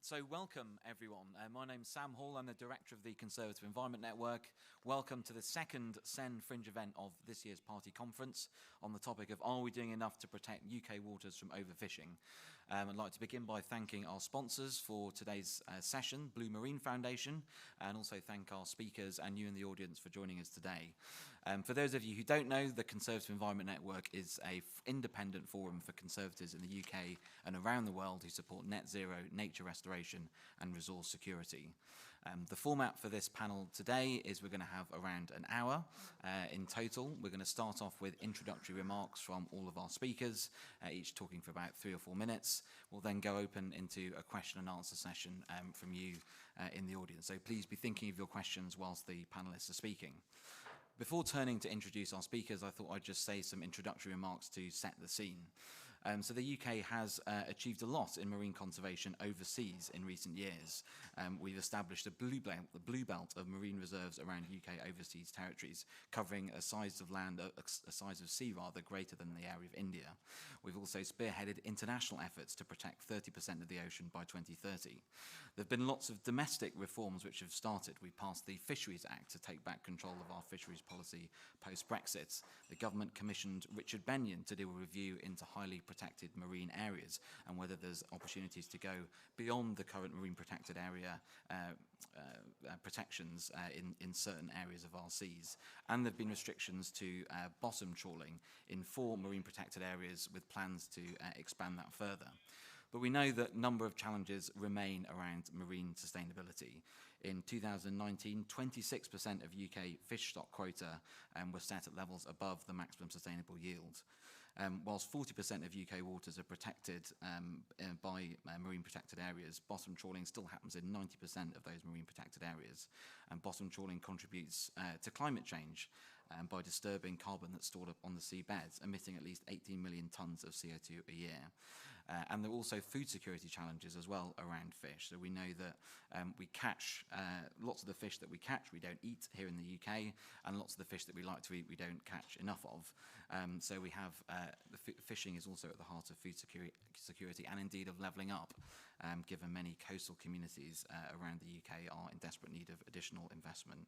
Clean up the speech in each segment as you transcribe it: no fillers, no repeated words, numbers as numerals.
So welcome, everyone. My name's Sam Hall. I'm the director of the Conservative Environment Network. Welcome to the second SEN Fringe event of this year's party conference on the topic of are we doing enough to protect UK waters from overfishing? I'd like to begin by thanking our sponsors for today's session, Blue Marine Foundation, and also thank our speakers and you in the audience for joining us today. For those of you who don't know, the Conservative Environment Network is an independent forum for conservatives in the UK and around the world who support net zero, nature restoration and resource security. The format for this panel today is we're going to have around an hour in total. We're going to start off with introductory remarks from all of our speakers, each talking for about 3 or 4 minutes. We'll then go open into a question and answer session from you in the audience. So please be thinking of your questions whilst the panelists are speaking. Before turning to introduce our speakers, I thought I'd just say some introductory remarks to set the scene. So the UK has achieved a lot in marine conservation overseas in recent years. We've established a blue belt of marine reserves around UK overseas territories, covering a size of land, a size of sea rather, greater than the area of India. We've also spearheaded international efforts to protect 30% of the ocean by 2030. There have been lots of domestic reforms which have started. We passed the Fisheries Act to take back control of our fisheries policy post-Brexit. The government commissioned Richard Benyon to do a review into highly protected marine areas and whether there's opportunities to go beyond the current marine protected area protections in certain areas of our seas. And there have been restrictions to bottom trawling in 4 marine protected areas with plans to expand that further. But we know that a number of challenges remain around marine sustainability. In 2019, 26% of UK fish stock quota were set at levels above the maximum sustainable yield. Whilst 40% of UK waters are protected by marine protected areas, bottom trawling still happens in 90% of those marine protected areas. And bottom trawling contributes to climate change by disturbing carbon that's stored up on the seabeds, emitting at least 18 million tonnes of CO2 a year. And there are also food security challenges as well around fish. So we know that we catch lots of the fish that we catch we don't eat here in the UK, and lots of the fish that we like to eat we don't catch enough of. So we have fishing is also at the heart of food security and indeed of levelling up, given many coastal communities around the UK are in desperate need of additional investment.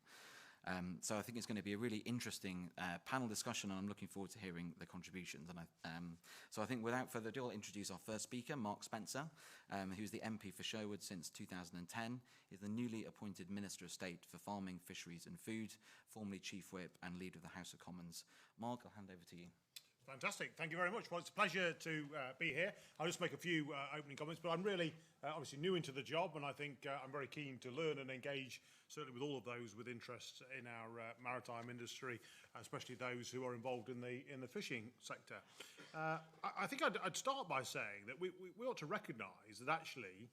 So I think it's going to be a really interesting panel discussion, and I'm looking forward to hearing the contributions. And so I think without further ado, I'll introduce our first speaker, Mark Spencer, who's the MP for Sherwood since 2010. He's the newly appointed Minister of State for Farming, Fisheries and Food, formerly Chief Whip and Leader of the House of Commons. Mark, I'll hand over to you. Fantastic. Thank you very much. Well, it's a pleasure to be here. I'll just make a few opening comments, but I'm really obviously new into the job, and I think I'm very keen to learn and engage, certainly with all of those with interest in our maritime industry, especially those who are involved in the fishing sector. I think I'd start by saying that we ought to recognise that actually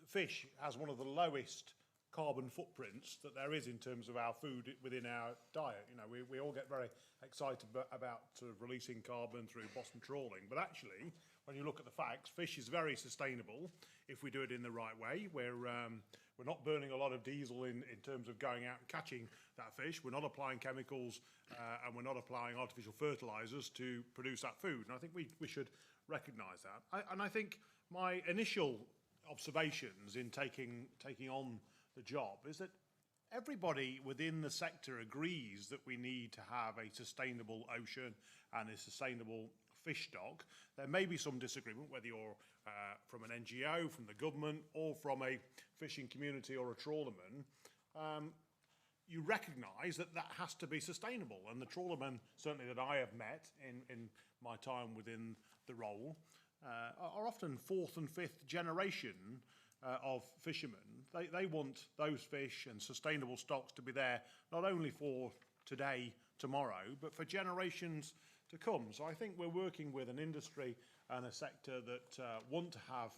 fish has one of the lowest carbon footprints that there is in terms of our food within our diet. You know, we all get very excited about sort of releasing carbon through bottom trawling, but actually, when you look at the facts, fish is very sustainable if we do it in the right way. We're not burning a lot of diesel in terms of going out and catching that fish. We're not applying chemicals and we're not applying artificial fertilisers to produce that food. And I think we should recognise that. And I think my initial observations in taking on the job is that everybody within the sector agrees that we need to have a sustainable ocean and a sustainable fish stock. There may be some disagreement, whether you're from an NGO, from the government, or from a fishing community or a trawlerman. You recognise that that has to be sustainable. And the trawlermen, certainly that I have met in my time within the role, are often 4th and 5th generation of fishermen. They want those fish and sustainable stocks to be there not only for today, tomorrow, but for generations to come. So I think we're working with an industry and a sector that want to have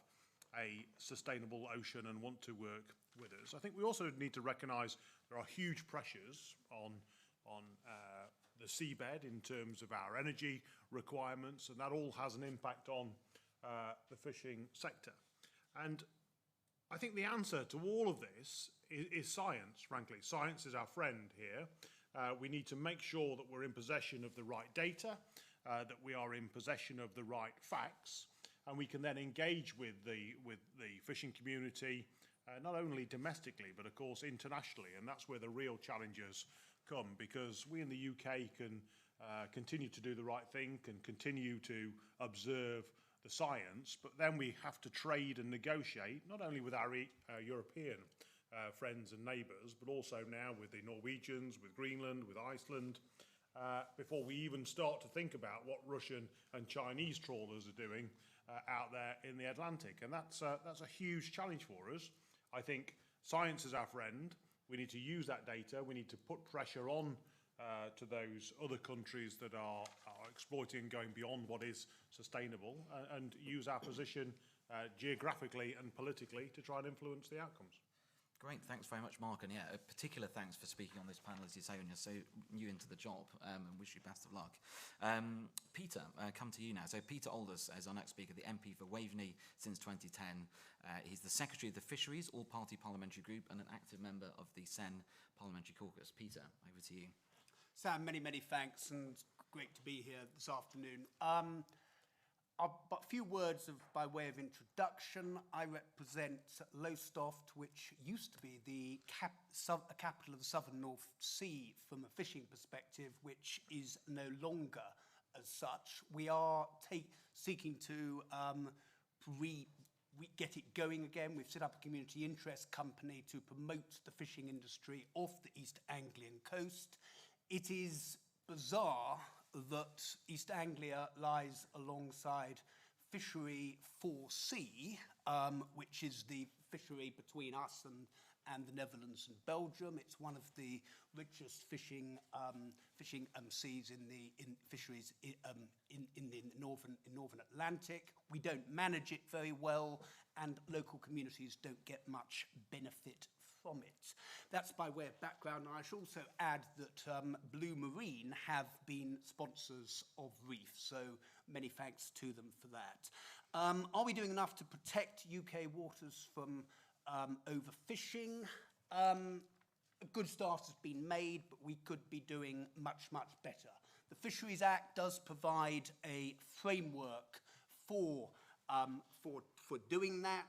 a sustainable ocean and want to work with us. I think we also need to recognise there are huge pressures on the seabed in terms of our energy requirements, and that all has an impact on the fishing sector. And I think the answer to all of this is science, frankly. Science is our friend here. We need to make sure that we're in possession of the right data, that we are in possession of the right facts, and we can then engage with the fishing community, not only domestically, but of course internationally. And that's where the real challenges come, because we in the UK can continue to do the right thing, can continue to observe the science, but then we have to trade and negotiate, not only with our European friends and neighbours, but also now with the Norwegians, with Greenland, with Iceland, before we even start to think about what Russian and Chinese trawlers are doing out there in the Atlantic. And that's a huge challenge for us. I think science is our friend. We need to use that data. We need to put pressure on to those other countries that are exploiting and going beyond what is sustainable, and use our position geographically and politically to try and influence the outcomes. Great, thanks very much, Mark. And yeah, a particular thanks for speaking on this panel, as you say, when you're so new into the job, and wish you best of luck. Peter, come to you now. So Peter Aldous is our next speaker, the MP for Waveney since 2010. He's the Secretary of the Fisheries All-Party Parliamentary Group and an active member of the SEN Parliamentary Caucus. Peter, over to you. Sam, many, many thanks, and great to be here this afternoon. But a few words by way of introduction. I represent Lowestoft, which used to be the capital of the southern North Sea from a fishing perspective, which is no longer as such. We are seeking to get it going again. We've set up a community interest company to promote the fishing industry off the East Anglian coast. It is bizarre that East Anglia lies alongside Fishery 4C, which is the fishery between us and the Netherlands and Belgium. It's one of the richest fishing seas in fisheries in the northern Atlantic. We don't manage it very well, and local communities don't get much benefit from it. That's by way of background. I should also add that Blue Marine have been sponsors of Reef, so many thanks to them for that. Are we doing enough to protect UK waters from overfishing? A good start has been made, but we could be doing much, much better. The Fisheries Act does provide a framework for doing that,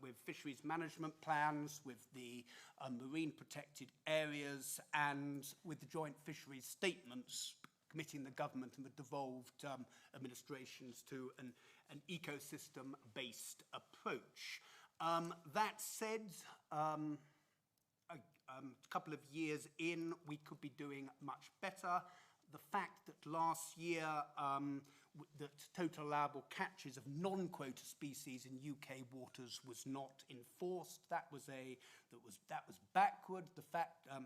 with fisheries management plans, with the marine protected areas, and with the joint fisheries statements committing the government and the devolved administrations to an ecosystem-based approach. That said, a couple of years in, we could be doing much better. The fact that last year that total allowable catches of non-quota species in UK waters was not enforced, that was backward.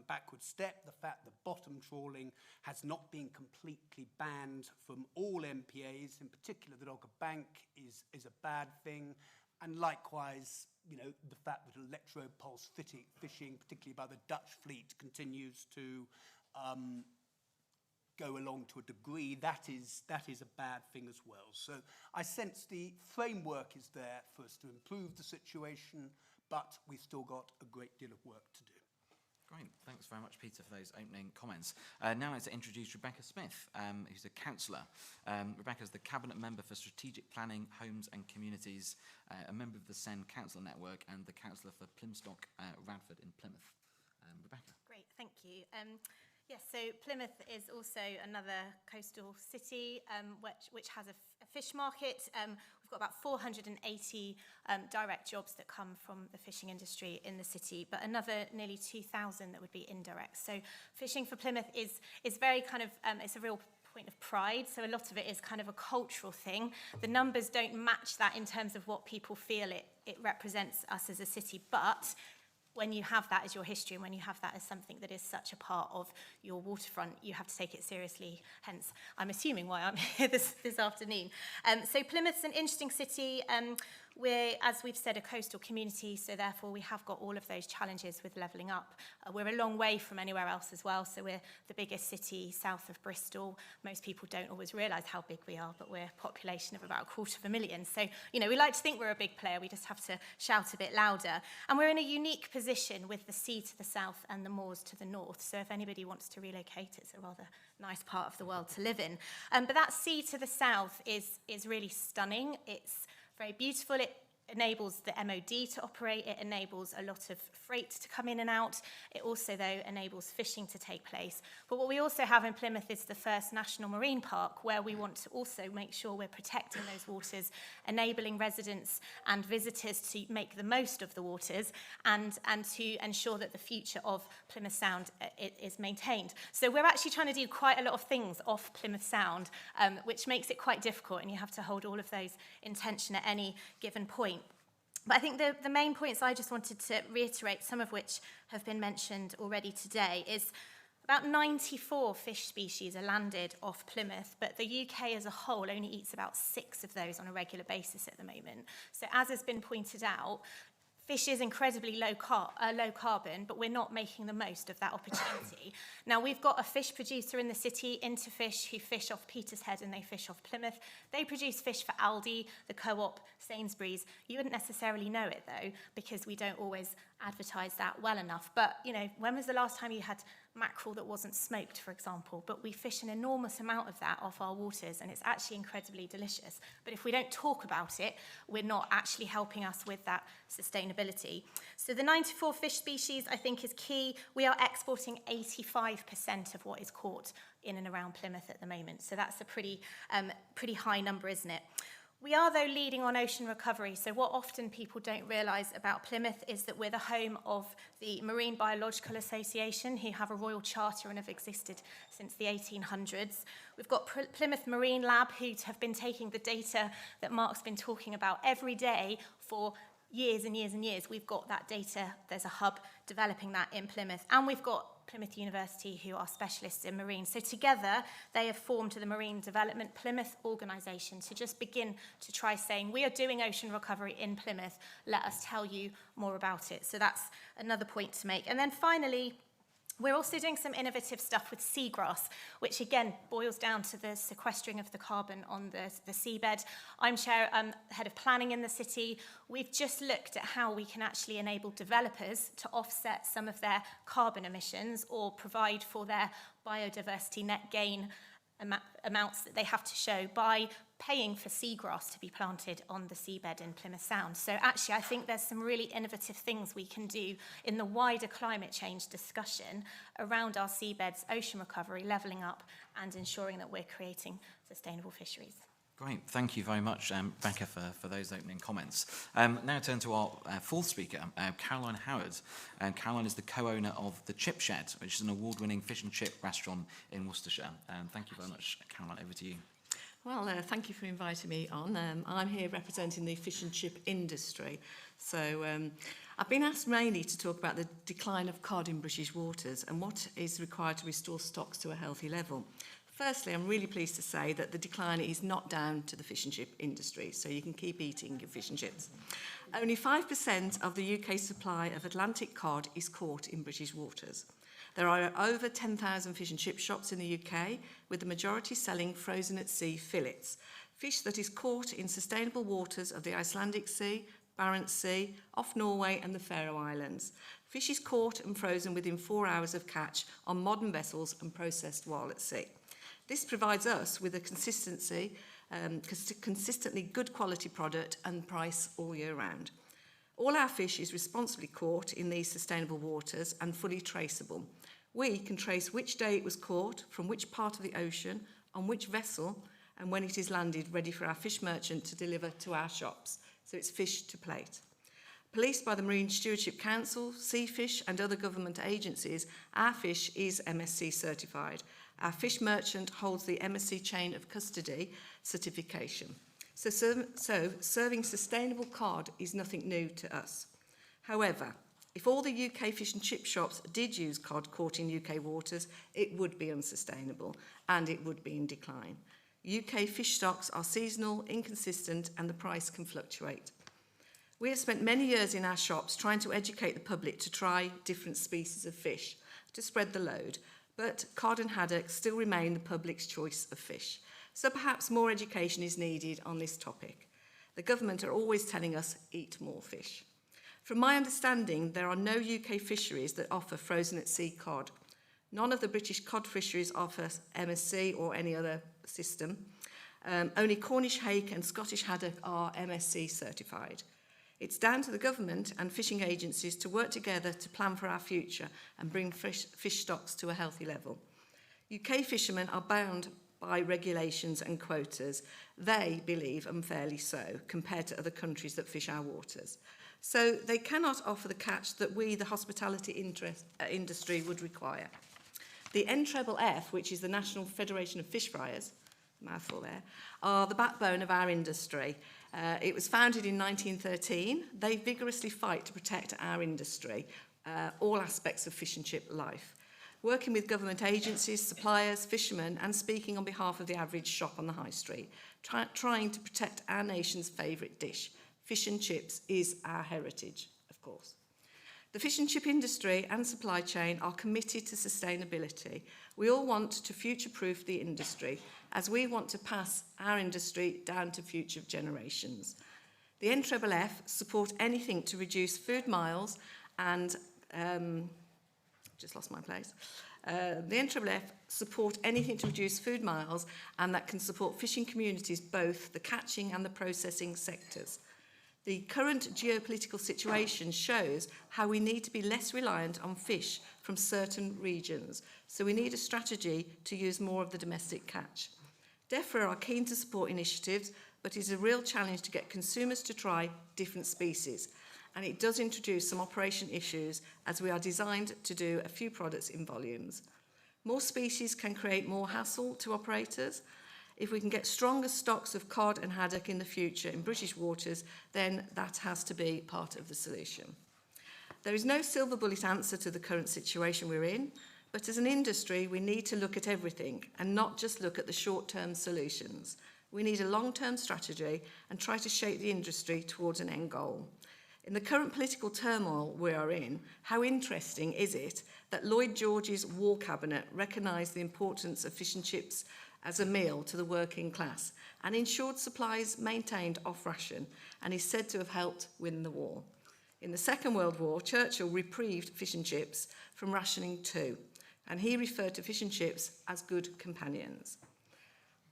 Backward step. The fact that bottom trawling has not been completely banned from all MPAs, in particular the Dogger Bank, is a bad thing. And likewise, the fact that electro-pulse fishing, particularly by the Dutch fleet, continues to go along to a degree, that is a bad thing as well. So I sense the framework is there for us to improve the situation, but we've still got a great deal of work to do. Great, thanks very much, Peter, for those opening comments. Now I'd like to introduce Rebecca Smith, who's a councillor. Rebecca's the Cabinet Member for Strategic Planning, Homes and Communities, a member of the SEN Council Network, and the Councillor for Plymstock, Radford in Plymouth. Rebecca. Great, thank you. Yes, so Plymouth is also another coastal city which has a fish market. We've got about 480 direct jobs that come from the fishing industry in the city, but another nearly 2,000 that would be indirect. So fishing for Plymouth is very kind of, it's a real point of pride. So a lot of it is kind of a cultural thing. The numbers don't match that in terms of what people feel it represents us as a city, but when you have that as your history and when you have that as something that is such a part of your waterfront, you have to take it seriously. Hence, I'm assuming why I'm here this afternoon. So Plymouth's an interesting city. We're, as we've said, a coastal community, so therefore we have got all of those challenges with levelling up. We're a long way from anywhere else as well, so we're the biggest city south of Bristol. Most people don't always realise how big we are, but we're a population of about 250,000. So, we like to think we're a big player, we just have to shout a bit louder. And we're in a unique position with the sea to the south and the moors to the north, so if anybody wants to relocate, it's a rather nice part of the world to live in. But that sea to the south is really stunning. It's very beautiful. It enables the MOD to operate. It enables a lot of freight to come in and out. It also, though, enables fishing to take place. But what we also have in Plymouth is the first national marine park, where we want to also make sure we're protecting those waters, enabling residents and visitors to make the most of the waters, and to ensure that the future of Plymouth Sound is maintained. So we're actually trying to do quite a lot of things off Plymouth Sound, which makes it quite difficult, and you have to hold all of those in tension at any given point. But I think the main points I just wanted to reiterate, some of which have been mentioned already today, is about 94 fish species are landed off Plymouth, but the UK as a whole only eats about 6 of those on a regular basis at the moment. So as has been pointed out, fish is incredibly low carbon, but we're not making the most of that opportunity. Now, we've got a fish producer in the city, Interfish, who fish off Petershead and they fish off Plymouth. They produce fish for Aldi, the Co-op, Sainsbury's. You wouldn't necessarily know it, though, because we don't always advertise that well enough. But, you know, when was the last time you had mackerel that wasn't smoked, for example? But we fish an enormous amount of that off our waters, and it's actually incredibly delicious. But if we don't talk about it, we're not actually helping us with that sustainability. So the 94 fish species, I think, is key. We are exporting 85% of what is caught in and around Plymouth at the moment. So that's a pretty high number, isn't it? We are, though, leading on ocean recovery. So what often people don't realise about Plymouth is that we're the home of the Marine Biological Association, who have a royal charter and have existed since the 1800s. We've got Plymouth Marine Lab, who have been taking the data that Mark's been talking about every day for years and years and years. We've got that data. There's a hub developing that in Plymouth. And we've got Plymouth University, who are specialists in marine. So together, they have formed the Marine Development Plymouth organisation to just begin to try saying, we are doing ocean recovery in Plymouth. Let us tell you more about it. So that's another point to make. And then finally, we're also doing some innovative stuff with seagrass, which again boils down to the sequestering of the carbon on the seabed. I'm head of planning in the city. We've just looked at how we can actually enable developers to offset some of their carbon emissions or provide for their biodiversity net gain amounts that they have to show by paying for seagrass to be planted on the seabed in Plymouth Sound. So actually, I think there's some really innovative things we can do in the wider climate change discussion around our seabeds, ocean recovery, levelling up, and ensuring that we're creating sustainable fisheries. Great, thank you very much, Becca, for those opening comments. Now turn to our fourth speaker, Caroline Howard. Caroline is the co-owner of The Chip Shed, which is an award-winning fish and chip restaurant in Worcestershire. Thank you very much, Caroline, over to you. Well, thank you for inviting me on. I'm here representing the fish and chip industry. So I've been asked mainly to talk about the decline of cod in British waters and what is required to restore stocks to a healthy level. Firstly, I'm really pleased to say that the decline is not down to the fish and chip industry, so you can keep eating your fish and chips. Only 5% of the UK supply of Atlantic cod is caught in British waters. There are over 10,000 fish and chip shops in the UK, with the majority selling frozen at sea fillets, fish that is caught in sustainable waters of the Icelandic Sea, Barents Sea, off Norway and the Faroe Islands. Fish is caught and frozen within 4 hours of catch on modern vessels and processed while at sea. This provides us with a consistently good quality product and price all year round. All our fish is responsibly caught in these sustainable waters and fully traceable. We can trace which day it was caught, from which part of the ocean, on which vessel, and when it is landed ready for our fish merchant to deliver to our shops. So it's fish to plate. Policed by the Marine Stewardship Council, Seafish and other government agencies, our fish is MSC certified. Our fish merchant holds the MSC Chain of Custody certification. So serving sustainable cod is nothing new to us. However, if all the UK fish and chip shops did use cod caught in UK waters, it would be unsustainable and it would be in decline. UK fish stocks are seasonal, inconsistent, and the price can fluctuate. We have spent many years in our shops trying to educate the public to try different species of fish to spread the load, but cod and haddock still remain the public's choice of fish. So perhaps more education is needed on this topic. The government are always telling us, eat more fish. From my understanding, there are no UK fisheries that offer frozen at sea cod. None of the British cod fisheries offer MSC or any other system. Only Cornish hake and Scottish haddock are MSC certified. It's down to the government and fishing agencies to work together to plan for our future and bring fish stocks to a healthy level. UK fishermen are bound by regulations and quotas. They believe unfairly so, compared to other countries that fish our waters. So they cannot offer the catch that we, the hospitality industry, would require. The NFFF, which is the National Federation of Fish Friers, mouthful there, are the backbone of our industry. It was founded in 1913. They vigorously fight to protect our industry, all aspects of fish and chip life, working with government agencies, suppliers, fishermen, and speaking on behalf of the average shop on the high street, trying to protect our nation's favourite dish. Fish and chips is our heritage, of course. The fish and chip industry and supply chain are committed to sustainability. We all want to future-proof the industry, as we want to pass our industry down to future generations. The NFFF support anything to reduce food miles and the NFFF support anything to reduce food miles and that can support fishing communities, both the catching and the processing sectors. The current geopolitical situation shows how we need to be less reliant on fish from certain regions, so we need a strategy to use more of the domestic catch. DEFRA are keen to support initiatives, but it's a real challenge to get consumers to try different species. And it does introduce some operation issues, as we are designed to do a few products in volumes. More species can create more hassle to operators. If we can get stronger stocks of cod and haddock in the future in British waters, then that has to be part of the solution. There is no silver bullet answer to the current situation we're in, but as an industry, we need to look at everything and not just look at the short-term solutions. We need a long-term strategy and try to shape the industry towards an end goal. In the current political turmoil we are in, how interesting is it that Lloyd George's War Cabinet recognised the importance of fish and chips as a meal to the working class and ensured supplies maintained off ration, and is said to have helped win the war. In the Second World War, Churchill reprieved fish and chips from rationing too, and he referred to fish and chips as good companions.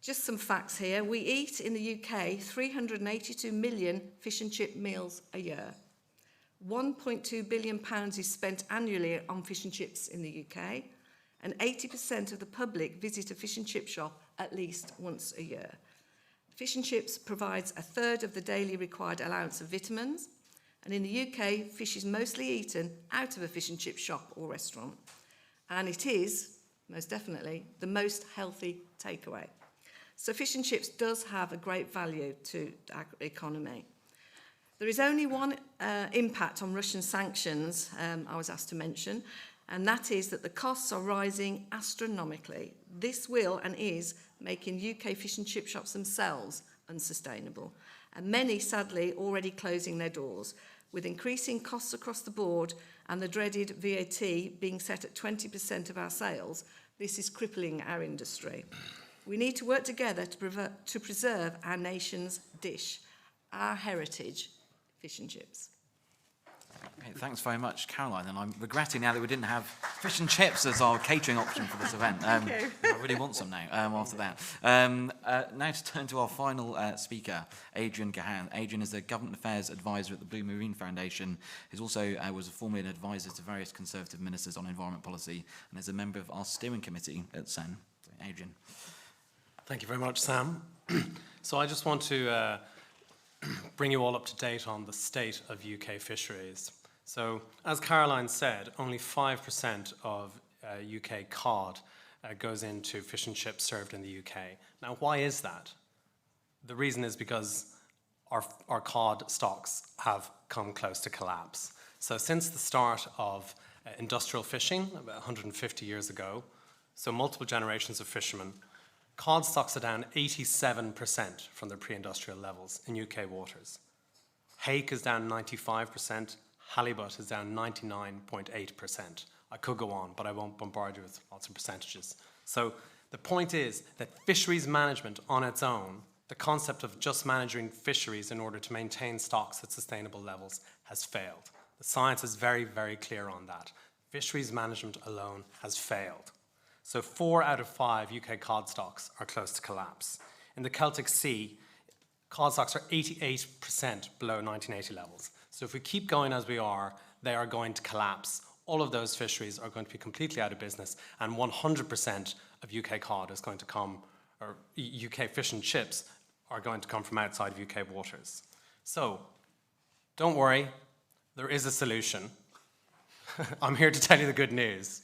Just some facts here. We eat in the UK 382 million fish and chip meals a year. £1.2 billion is spent annually on fish and chips in the UK, and 80% of the public visit a fish and chip shop at least once a year. Fish and chips provides a third of the daily required allowance of vitamins, and in the UK, fish is mostly eaten out of a fish and chip shop or restaurant, and it is, most definitely, the most healthy takeaway. So fish and chips does have a great value to our economy. There is only one impact on Russian sanctions I was asked to mention, and that is that the costs are rising astronomically. This will and is making UK fish and chip shops themselves unsustainable, and many, sadly, already closing their doors, with increasing costs across the board and the dreaded VAT being set at 20% of our sales. This is crippling our industry. We need to work together to preserve our nation's dish, our heritage, fish and chips. Okay, thanks very much, Caroline. And I'm regretting now that we didn't have fish and chips as our catering option for this event. I really want some now after that. Now to turn to our final speaker, Adrian Gahan. Adrian is the Government Affairs Advisor at the Blue Marine Foundation. He's also was formerly an advisor to various Conservative ministers on environment policy and is a member of our steering committee at SEN. Adrian. Thank you very much, Sam. So I just want to bring you all up to date on the state of UK fisheries. So, as Caroline said, only 5% of UK cod goes into fish and chips served in the UK. Now, why is that? The reason is because our cod stocks have come close to collapse. So, since the start of industrial fishing, about 150 years ago, so multiple generations of fishermen, cod stocks are down 87% from their pre-industrial levels in UK waters. Hake is down 95%, halibut is down 99.8%. I could go on, but I won't bombard you with lots of percentages. So the point is that fisheries management on its own, the concept of just managing fisheries in order to maintain stocks at sustainable levels, has failed. The science is very, very clear on that. Fisheries management alone has failed. So 4 out of 5 UK cod stocks are close to collapse. In the Celtic Sea, cod stocks are 88% below 1980 levels. So if we keep going as we are, they are going to collapse. All of those fisheries are going to be completely out of business, and 100% of UK cod is going to come, or UK fish and chips are going to come from outside of UK waters. So don't worry, there is a solution. I'm here to tell you the good news.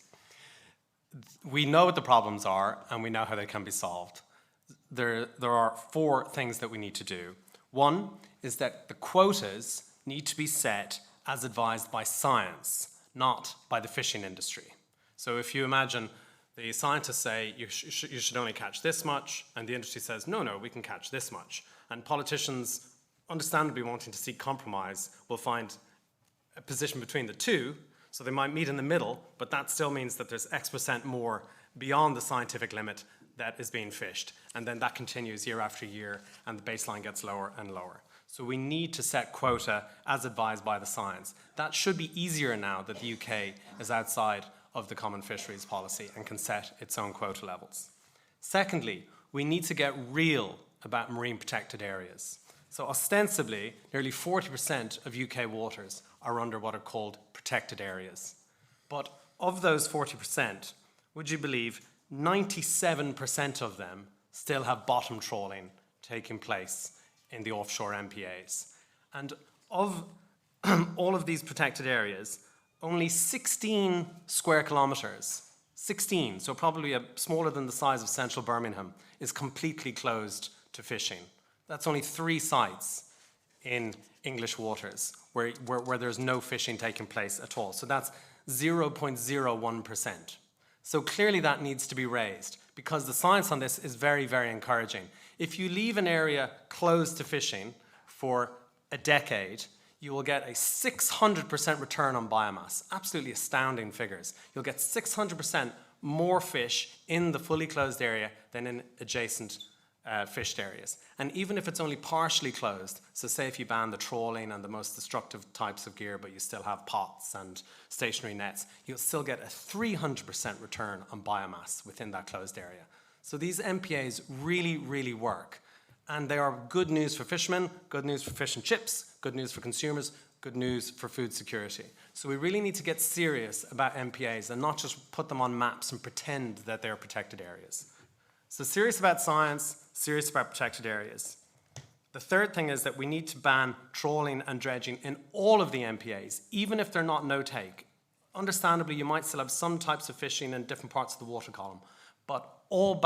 We know what the problems are, and we know how they can be solved. There are 4 things that we need to do. One is that the quotas need to be set as advised by science, not by the fishing industry. So if you imagine the scientists say you should only catch this much, and the industry says, no, we can catch this much. And politicians, understandably wanting to seek compromise, will find a position between the two, so they might meet in the middle, but that still means that there's X% more beyond the scientific limit that is being fished. And then that continues year after year, and the baseline gets lower and lower. So we need to set quota as advised by the science. That should be easier now that the UK is outside of the common fisheries policy and can set its own quota levels. Secondly, we need to get real about marine protected areas. So ostensibly, nearly 40% of UK waters are under what are called protected areas. But of those 40%, would you believe 97% of them still have bottom trawling taking place in the offshore MPAs? And of all of these protected areas, only 16 square kilometres, 16, so probably smaller than the size of central Birmingham, is completely closed to fishing. That's only 3 sites in English waters where there's no fishing taking place at all. So that's 0.01%. So clearly that needs to be raised, because the science on this is very, very encouraging. If you leave an area closed to fishing for a decade, you will get a 600% return on biomass. Absolutely astounding figures. You'll get 600% more fish in the fully closed area than in adjacent fished areas. And even if it's only partially closed, so say if you ban the trawling and the most destructive types of gear, but you still have pots and stationary nets, you'll still get a 300% return on biomass within that closed area. So these MPAs really, really work. And they are good news for fishermen, good news for fish and chips, good news for consumers, good news for food security. So we really need to get serious about MPAs and not just put them on maps and pretend that they're protected areas. So serious about science, serious about protected areas. The third thing is that we need to ban trawling and dredging in all of the MPAs, even if they're not no-take. Understandably, you might still have some types of fishing in different parts of the water column, but all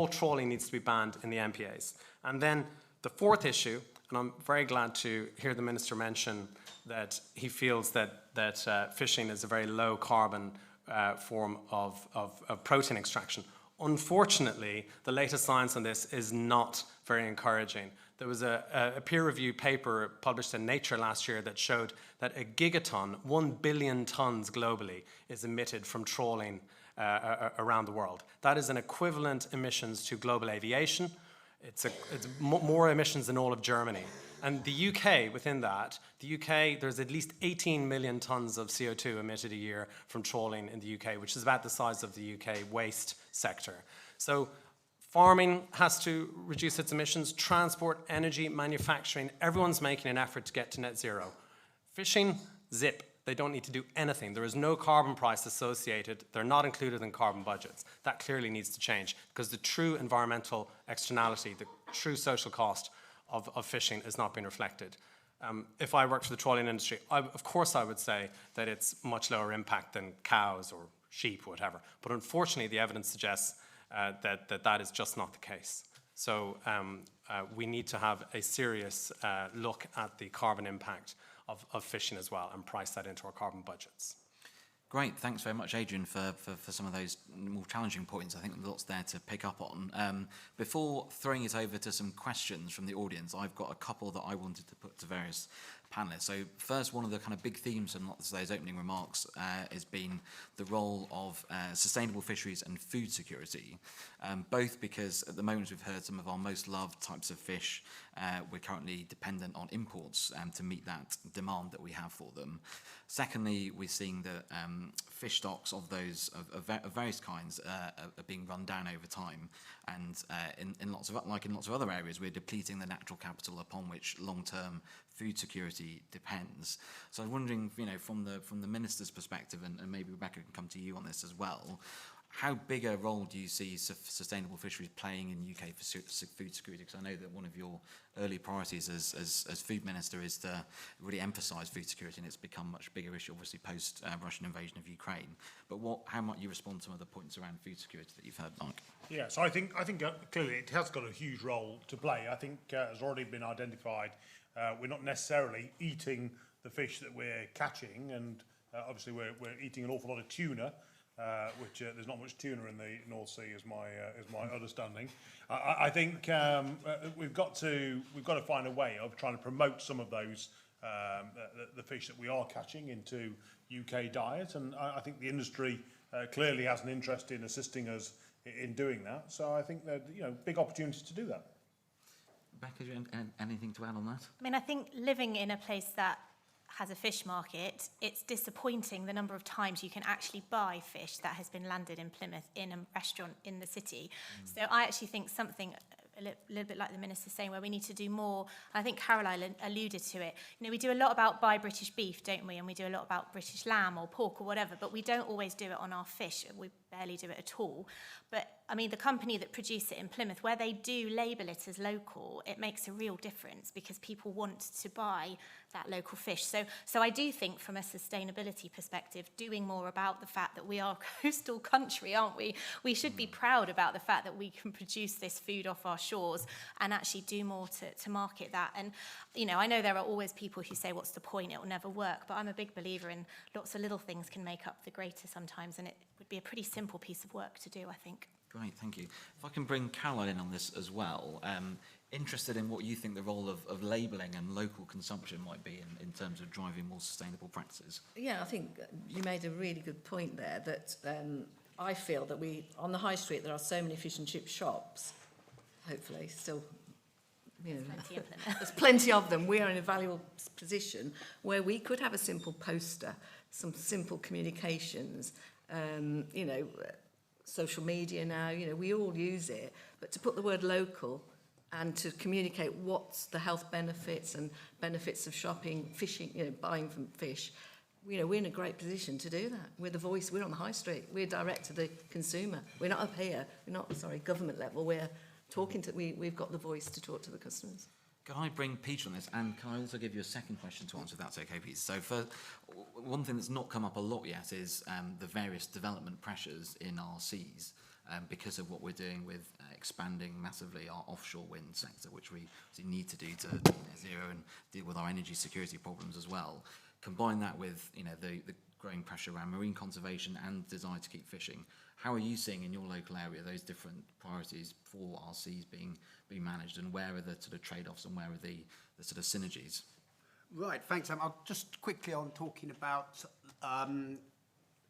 trawling needs to be banned in the MPAs. And then the fourth issue, and I'm very glad to hear the Minister mention that he feels that fishing is a very low carbon form of protein extraction. Unfortunately, the latest science on this is not very encouraging. There was a peer-reviewed paper published in Nature last year that showed that a gigaton, 1 billion tons globally, is emitted from trawling around the world. That is an equivalent emissions to global aviation. It's more emissions than all of Germany. And the UK, within that, there's at least 18 million tons of CO2 emitted a year from trawling in the UK, which is about the size of the UK waste sector. So farming has to reduce its emissions, transport, energy, manufacturing, everyone's making an effort to get to net zero. Fishing, zip. They don't need to do anything. There is no carbon price associated. They're not included in carbon budgets. That clearly needs to change, because the true environmental externality, the true social cost of fishing is not being reflected. If I worked for the trawling industry, of course I would say that it's much lower impact than cows or sheep or whatever. But unfortunately, the evidence suggests that is just not the case. So we need to have a serious look at the carbon impact of fishing as well and price that into our carbon budgets. Great, thanks very much, Adrian, for some of those more challenging points. I think there's lots there to pick up on. Before throwing it over to some questions from the audience, I've got a couple that I wanted to put to various panellists. So first, one of the kind of big themes in lots of those opening remarks has been the role of sustainable fisheries and food security, both because at the moment we've heard some of our most loved types of fish, we're currently dependent on imports to meet that demand that we have for them. Secondly, we're seeing that fish stocks of those of various kinds are being run down over time, and in lots of other areas, we're depleting the natural capital upon which long-term food security depends. So I'm wondering, from the minister's perspective, and maybe Rebecca can come to you on this as well. How big a role do you see sustainable fisheries playing in UK food security? Because I know that one of your early priorities as food minister is to really emphasise food security, and it's become a much bigger issue, obviously, post Russian invasion of Ukraine. But how might you respond to some of the points around food security that you've heard, Mike? Yeah, so I think clearly it has got a huge role to play. I think has already been identified. We're not necessarily eating the fish that we're catching, and obviously we're eating an awful lot of tuna. Which there's not much tuna in the North Sea, is my understanding. I think we've got to find a way of trying to promote some of those the fish that we are catching into UK diet, and I think the industry clearly has an interest in assisting us in doing that. So I think that big opportunities to do that. Rebecca, anything to add on that? I mean, I think living in a place that has a fish market, it's disappointing the number of times you can actually buy fish that has been landed in Plymouth in a restaurant in the city. So I actually think something a little bit like the minister's saying, where we need to do more. I think Caroline alluded to it. We do a lot about buy British beef, don't we? And we do a lot about British lamb or pork or whatever, but we don't always do it on our fish. We barely do it at all. But I mean, the company that produce it in Plymouth, where they do label it as local, it makes a real difference because people want to buy that local fish. So I do think from a sustainability perspective, doing more about the fact that we are a coastal country, aren't we? We should be proud about the fact that we can produce this food off our shores and actually do more to market that. And, I know there are always people who say, what's the point? It will never work. But I'm a big believer in lots of little things can make up the greater sometimes. And it would be a pretty simple piece of work to do, I think. Great, thank you. If I can bring Caroline in on this as well, interested in what you think the role of labelling and local consumption might be in terms of driving more sustainable practices. Yeah, I think you made a really good point there that I feel that on the high street, there are so many fish and chip shops, hopefully still, there's plenty of them. We are in a valuable position where we could have a simple poster, some simple communications, social media now, we all use it, but to put the word local and to communicate what's the health benefits and benefits of shopping, fishing, buying from fish, we're in a great position to do that. We're the voice, we're on the high street, we're direct to the consumer. We're not up here, government level, we're talking to, we've got the voice to talk to the customers. Can I bring Peter on this, and can I also give you a second question to answer, if that's okay, Peter? So first, one thing that's not come up a lot yet is the various development pressures in our seas because of what we're doing with expanding massively our offshore wind sector, which we need to do to net zero and deal with our energy security problems as well. Combine that with the growing pressure around marine conservation and desire to keep fishing. How are you seeing in your local area those different priorities for our seas being managed, and where are the sort of trade-offs and where are the sort of synergies? Right, thanks, Sam. I'll just quickly on talking about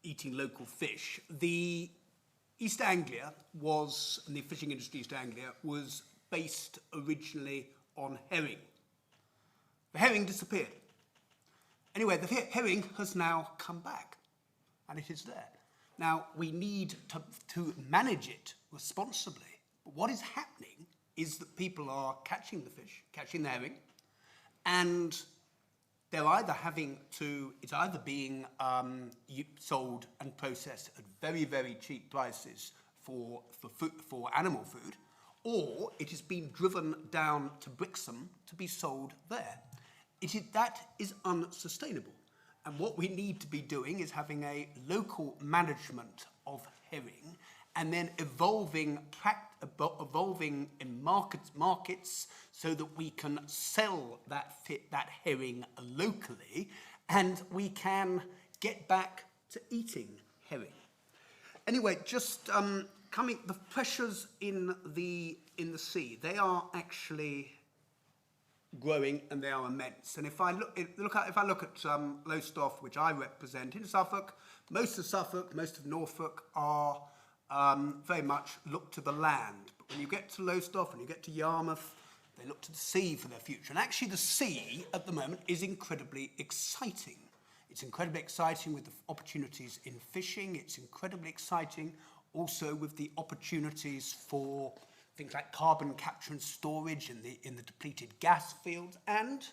eating local fish. The East Anglia and the fishing industry East Anglia was based originally on herring. The herring disappeared. Anyway, the herring has now come back, and it is there. Now, we need to manage it responsibly. But what is happening is that people are catching the fish, catching the herring, and they're it's either being sold and processed at very, very cheap prices for animal food, or it is being driven down to Brixham to be sold there. That is unsustainable. And what we need to be doing is having a local management of herring, and then evolving in markets so that we can sell that herring locally, and we can get back to eating herring. Anyway, just the pressures in the sea, they are actually growing, and they are immense. And if I look at Lowestoft, which I represent in Suffolk, most of Suffolk, most of Norfolk are very much look to the land. But when you get to Lowestoft and you get to Yarmouth, they look to the sea for their future. And actually the sea at the moment is incredibly exciting. It's incredibly exciting with the opportunities in fishing. It's incredibly exciting also with the opportunities for things like carbon capture and storage in the depleted gas fields and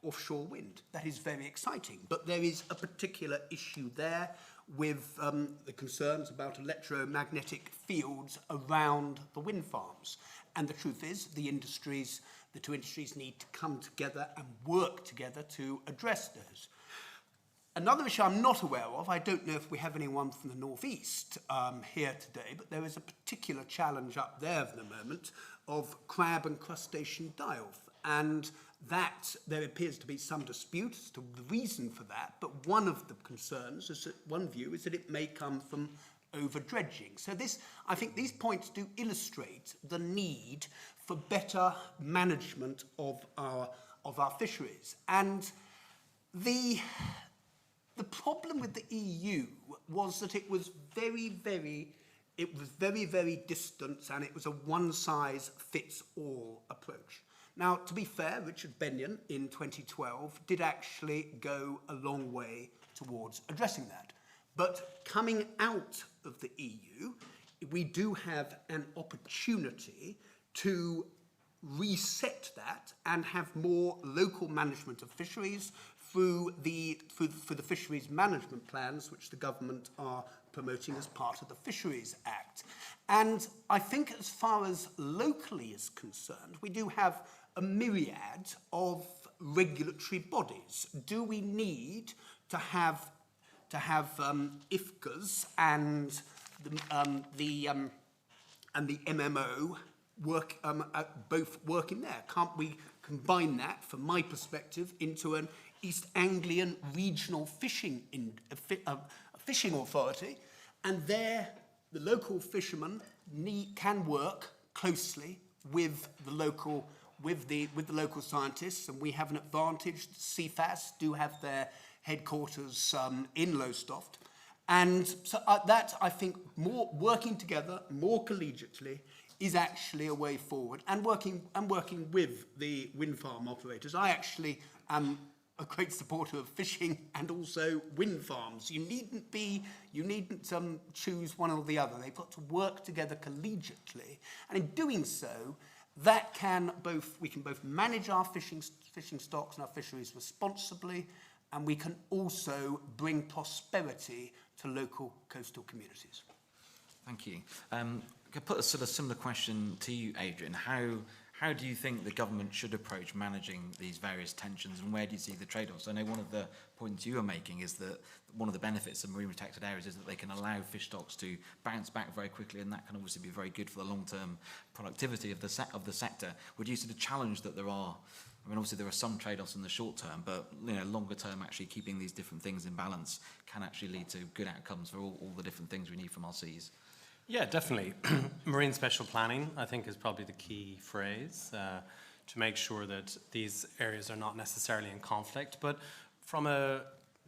offshore wind. That is very exciting. But there is a particular issue there with the concerns about electromagnetic fields around the wind farms. And the truth is, the two industries need to come together and work together to address those. Another issue I'm not aware of, I don't know if we have anyone from the northeast here today, but there is a particular challenge up there at the moment of crab and crustacean die-off. And that there appears to be some dispute as to the reason for that, but one of the concerns, one view, is that it may come from over-dredging. So I think these points do illustrate the need for better management of our fisheries. And the problem with the EU was that it was very, very distant, and it was a one-size-fits-all approach. Now, to be fair, Richard Benyon in 2012 did actually go a long way towards addressing that. But coming out of the EU, we do have an opportunity to reset that and have more local management of fisheries through the fisheries management plans, which the government are promoting as part of the Fisheries Act. And I think as far as locally is concerned, we do have a myriad of regulatory bodies. Do we need to have IFCAs and the MMO both working there? Can't we combine that, from my perspective, into an East Anglian regional fishing authority, and there the local fishermen can work closely with the local scientists, and we have an advantage. CFAS do have their headquarters in Lowestoft, and so that, I think, working together more collegiately is actually a way forward, and working with the wind farm operators. I actually am a great supporter of fishing and also wind farms. You needn't choose one or the other. They've got to work together collegiately, and in doing so, we can both manage our fishing stocks and our fisheries responsibly, and we can also bring prosperity to local coastal communities. Thank you. I could put a sort of similar question to you, Adrian. How do you think the government should approach managing these various tensions, and where do you see the trade-offs? I know one of the points you were making is that one of the benefits of marine protected areas is that they can allow fish stocks to bounce back very quickly, and that can obviously be very good for the long-term productivity of the sector. Would you see the challenge that there are? I mean, obviously there are some trade-offs in the short term, but longer term, actually keeping these different things in balance can actually lead to good outcomes for all the different things we need from our seas. Yeah, definitely. Marine special planning, I think, is probably the key phrase to make sure that these areas are not necessarily in conflict. But from a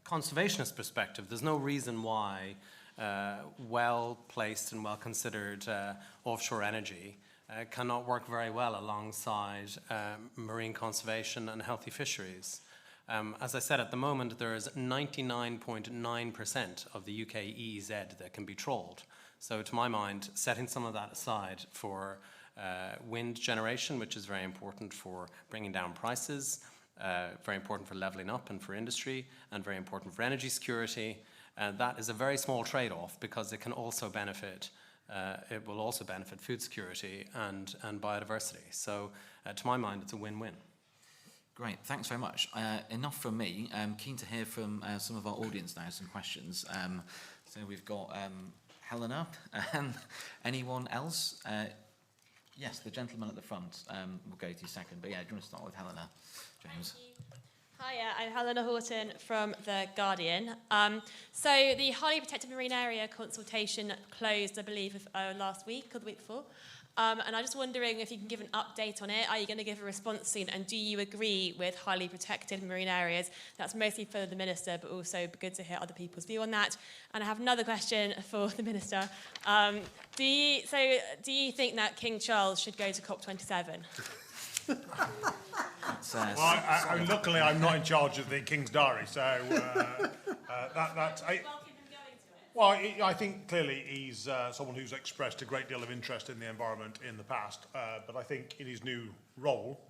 conservationist perspective, there's no reason why well-placed and well-considered offshore energy cannot work very well alongside marine conservation and healthy fisheries. As I said, at the moment, there is 99.9% of the UK EEZ that can be trawled. So to my mind, setting some of that aside for wind generation, which is very important for bringing down prices, very important for levelling up and for industry, and very important for energy security, that is a very small trade-off, because it can also benefit it will also benefit food security and biodiversity. So to my mind, it's a win-win. Great, thanks very much. Enough from me. I'm keen to hear from some of our audience now, some questions. So we've got Helena. Anyone else? Yes, the gentleman at the front will go to second. But yeah, do you want to start with Helena, James? Hi, I'm Helena Horton from The Guardian. So the highly protected marine area consultation closed, I believe, last week or the week before. And I'm just wondering if you can give an update on it. Are you going to give a response soon? And do you agree with highly protected marine areas? That's mostly for the Minister, but also good to hear other people's view on that. And I have another question for the Minister. Do you think that King Charles should go to COP27? Well, luckily, I'm not in charge of the King's Diary, so well, I think clearly he's someone who's expressed a great deal of interest in the environment in the past, but I think in his new role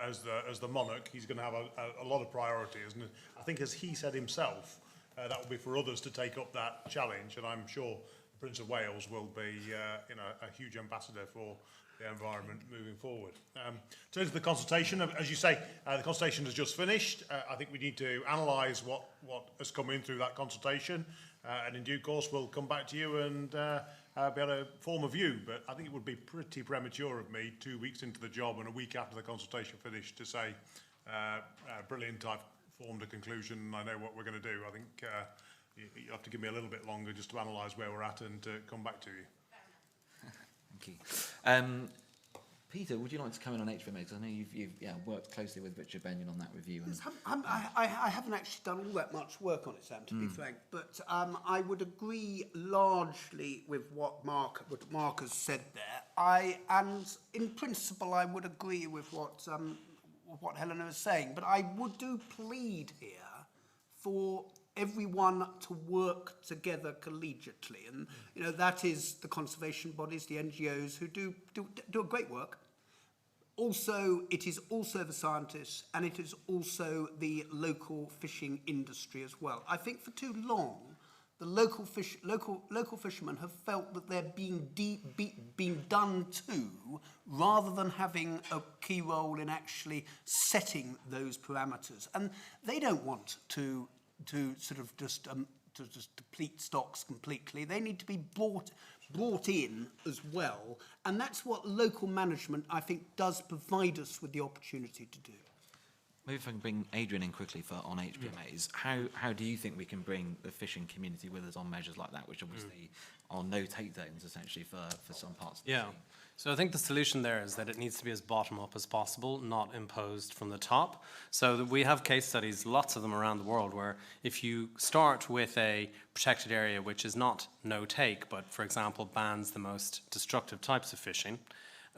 as the monarch, he's going to have a lot of priorities, and I think, as he said himself, that will be for others to take up that challenge, and I'm sure the Prince of Wales will be a huge ambassador for the environment moving forward. In terms of the consultation, as you say, the consultation has just finished. I think we need to analyse what has come in through that consultation, and in due course we'll come back to you and be able to form a view. But I think it would be pretty premature of me 2 weeks into the job and a week after the consultation finished to say, brilliant, I've formed a conclusion and I know what we're going to do. I think you have to give me a little bit longer just to analyse where we're at and to come back to you. Thank you. Peter, would you like to come in on HVMA? Because I know you've worked closely with Richard Benyon on that review. And I haven't actually done all that much work on it, Sam, to be frank, but I would agree largely with what Mark has said there. And in principle, I would agree with what Helena is saying, but I would do plead here for everyone to work together collegiately, and that is the conservation bodies, the NGOs, who do a great work. Also, it is also the scientists, and it is also the local fishing industry as well. I think for too long, the local fishermen have felt that they're being done to, rather than having a key role in actually setting those parameters, and they don't want to sort of just deplete stocks completely. They need to be brought in as well, and that's what local management, I think, does provide us with the opportunity to do. maybe if I can bring Adrian in quickly on HPMAs, how do you think we can bring the fishing community with us on measures like that, which obviously are no takedowns essentially for some parts of the sea? So I think the solution there is that it needs to be as bottom-up as possible, not imposed from the top. So we have case studies, lots of them around the world, where if you start with a protected area which is not no-take, but, for example, bans the most destructive types of fishing,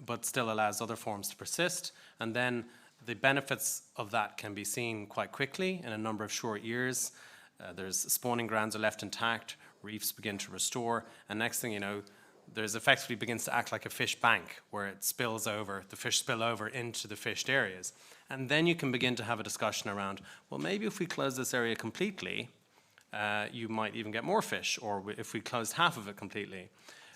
but still allows other forms to persist, and then the benefits of that can be seen quite quickly in a number of short years. There's spawning grounds are left intact, reefs begin to restore, and next thing you know, there's effectively begins to act like a fish bank where it spills over, the fish spill over into the fished areas. And then you can begin to have a discussion around, well, maybe if we close this area completely, you might even get more fish, or if we closed half of it completely.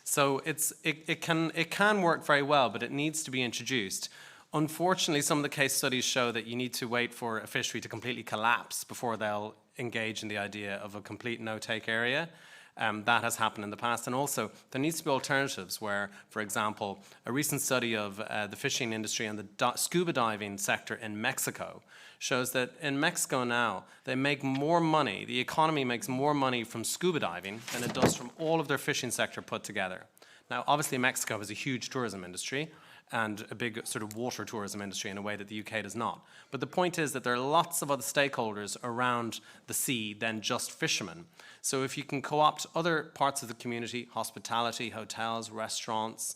So it can work very well, but it needs to be introduced. Unfortunately, some of the case studies show that you need to wait for a fishery to completely collapse before they'll engage in the idea of a complete no-take area. That has happened in the past. And also, there needs to be alternatives where, for example, a recent study of the fishing industry and the scuba diving sector in Mexico shows that in Mexico now, they make more money, the economy makes more money from scuba diving than it does from all of their fishing sector put together. Now, obviously, Mexico has a huge tourism industry and a big sort of water tourism industry in a way that the UK does not. But the point is that there are lots of other stakeholders around the sea than just fishermen. So if you can co-opt other parts of the community, hospitality, hotels, restaurants,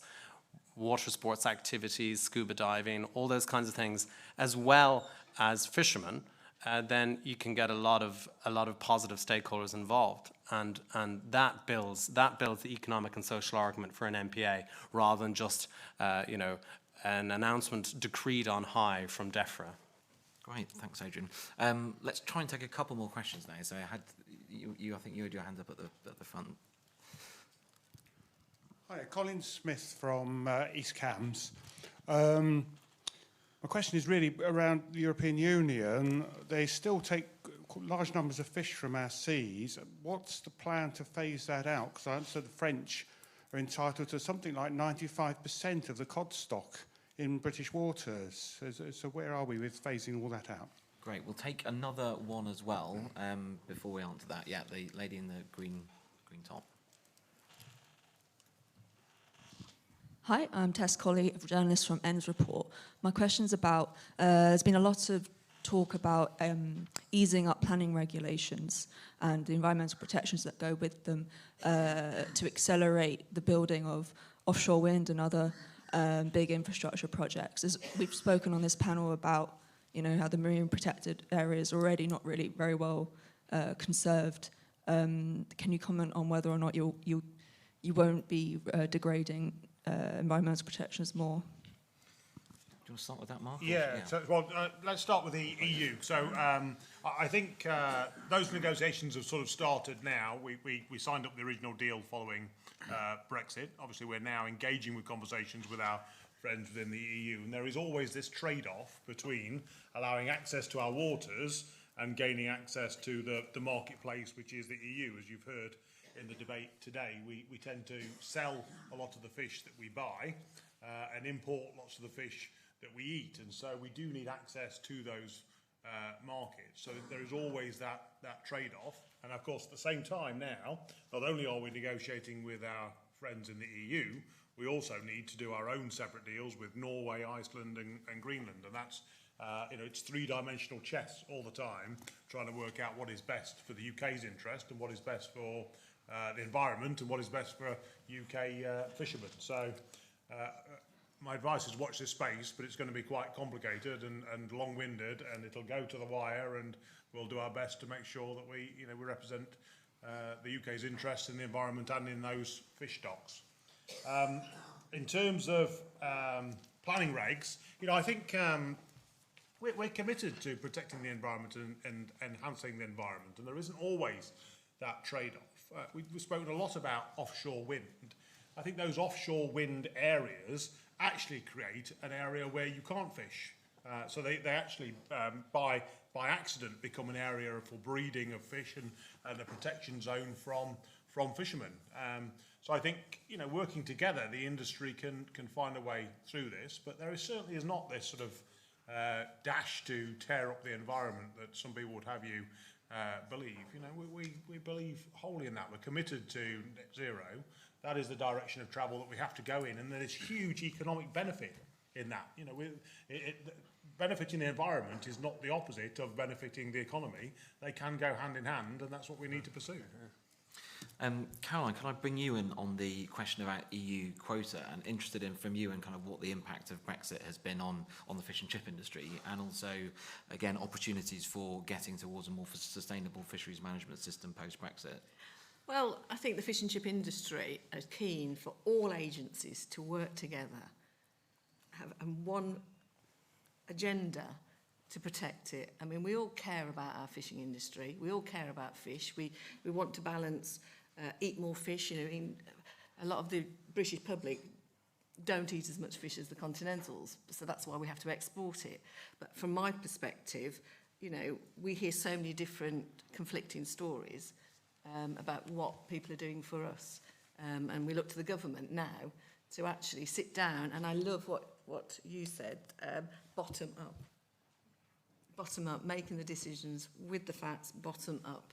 water sports activities, scuba diving, all those kinds of things, as well as fishermen, then you can get a lot of positive stakeholders involved, and that builds the economic and social argument for an MPA rather than just an announcement decreed on high from DEFRA. Great, thanks, Adrian. Let's try and take a couple more questions now. So I think you had your hand up at the front. Hi, Colin Smith from East Cams. My question is really around the European Union. They still take large numbers of fish from our seas. What's the plan to phase that out? Because I understand the French are entitled to something like 95% of the cod stock in British waters. So where are we with phasing all that out? Great, we'll take another one as well before we answer that. Yeah, the lady in the green top. Hi, I'm Tess Colley, a journalist from Ends Report. My question's about, there's been a lot of talk about easing up planning regulations and the environmental protections that go with them to accelerate the building of offshore wind and other big infrastructure projects. We've spoken on this panel about, you know, how the marine protected area is already not really very well conserved. Can you comment on whether or not you won't be degrading environmental protections more? Do you want to start with that, Mark? Yeah. So, well, let's start with the EU. So I think those negotiations have sort of started now. We signed up the original deal following Brexit. Obviously, we're now engaging with conversations with our friends within the EU, and there is always this trade-off between allowing access to our waters and gaining access to the marketplace, which is the EU. As you've heard in the debate today, we tend to sell a lot of the fish that we buy and import lots of the fish that we eat, and so we do need access to those markets. So there is always that trade-off, and of course at the same time now, not only are we negotiating with our friends in the EU, we also need to do our own separate deals with Norway, Iceland and Greenland, and that's it's three-dimensional chess all the time, trying to work out what is best for the UK's interest and what is best for the environment and what is best for UK fishermen. So my advice is watch this space, but it's going to be quite complicated and long-winded, and it'll go to the wire, and we'll do our best to make sure that we represent the UK's interests in the environment and in those fish stocks. In terms of planning regs, I think we're committed to protecting the environment and enhancing the environment, and there isn't always that trade-off. We've spoken a lot about offshore wind. I think those offshore wind areas actually create an area where you can't fish. So they actually, by accident, become an area for breeding of fish and a protection zone from fishermen. So I think, working together, the industry can find a way through this, but there certainly is not this sort of dash to tear up the environment that some people would have you believe. We believe wholly in that. We're committed to net zero. That is the direction of travel that we have to go in, and there is huge economic benefit in that. Benefiting the environment is not the opposite of benefiting the economy. They can go hand in hand, and that's what we need to pursue. Caroline, can I bring you in on the question about EU quota, and interested in from you and kind of what the impact of Brexit has been on the fish and chip industry, and also, again, opportunities for getting towards a more sustainable fisheries management system post-Brexit? Well, I think the fish and chip industry is keen for all agencies to work together, have one agenda to protect it. I mean, we all care about our fishing industry. We all care about fish. We want to balance, eat more fish. A lot of the British public don't eat as much fish as the continentals, so that's why we have to export it. But from my perspective, we hear so many different conflicting stories about what people are doing for us. And we look to the government now to actually sit down, and I love what you said, bottom up, making the decisions with the facts, bottom up.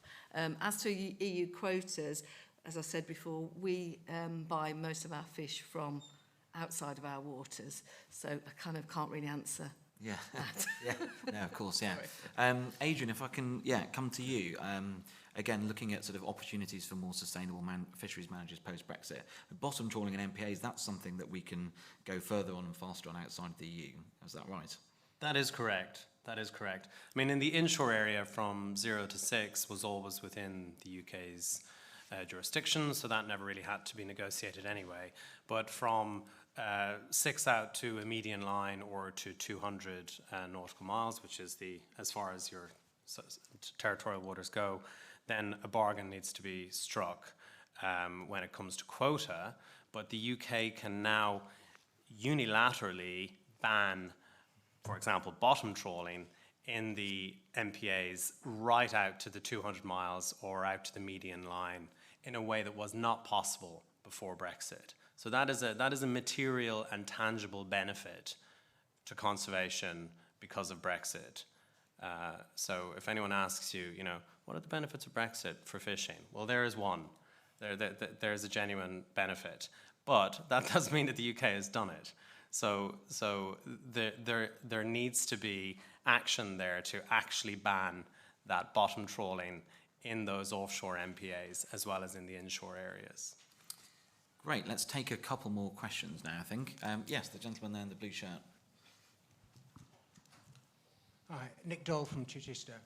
As to EU quotas, as I said before, we buy most of our fish from outside of our waters, so I kind of can't really answer that. No, of course, yeah. Adrian, if I can, come to you. Again, looking at sort of opportunities for more sustainable fisheries managers post-Brexit. Bottom trawling and MPAs, that's something that we can go further on and faster on outside the EU. Is that right? That is correct. That is correct. I mean, in the inshore area, from 0 to 6 was always within the UK's jurisdiction, so that never really had to be negotiated anyway. But from 6 out to a median line or to 200 nautical miles, which is as far as your territorial waters go, then a bargain needs to be struck when it comes to quota. But the UK can now unilaterally ban, for example, bottom trawling in the MPAs right out to the 200 miles or out to the median line in a way that was not possible before Brexit. So that is a material and tangible benefit to conservation because of Brexit. So if anyone asks you, what are the benefits of Brexit for fishing? Well, there is one. There's a genuine benefit. But that doesn't mean that the UK has done it. So there needs to be action there to actually ban that bottom trawling in those offshore MPAs as well as in the inshore areas. Great, let's take a couple more questions now, I think. Yes, the gentleman there in the blue shirt. Hi, Nick Dole from Chichester.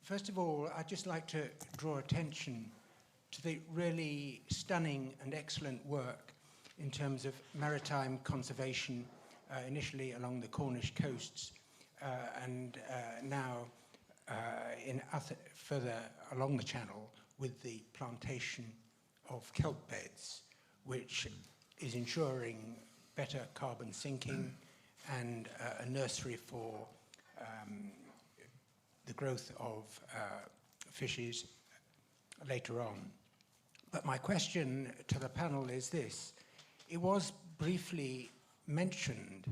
First of all, I'd just like to draw attention to the really stunning and excellent work in terms of maritime conservation, initially along the Cornish coasts, and now further along the channel with the plantation of kelp beds, which is ensuring better carbon sinking and a nursery for the growth of fishes later on. But my question to the panel is this. It was briefly mentioned,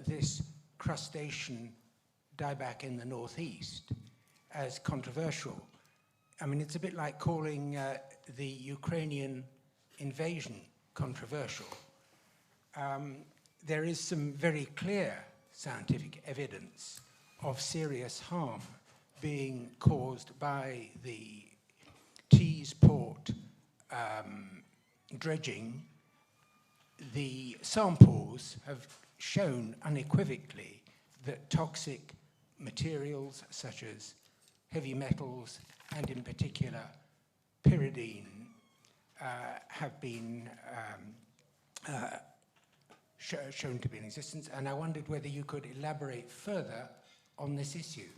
this crustacean dieback in the northeast, as controversial. I mean, it's a bit like calling the Ukrainian invasion controversial. There is some very clear scientific evidence of serious harm being caused by the Teesport dredging. The samples have shown unequivocally that toxic materials such as heavy metals and in particular pyridine have been shown to be in existence, and I wondered whether you could elaborate further on this issue.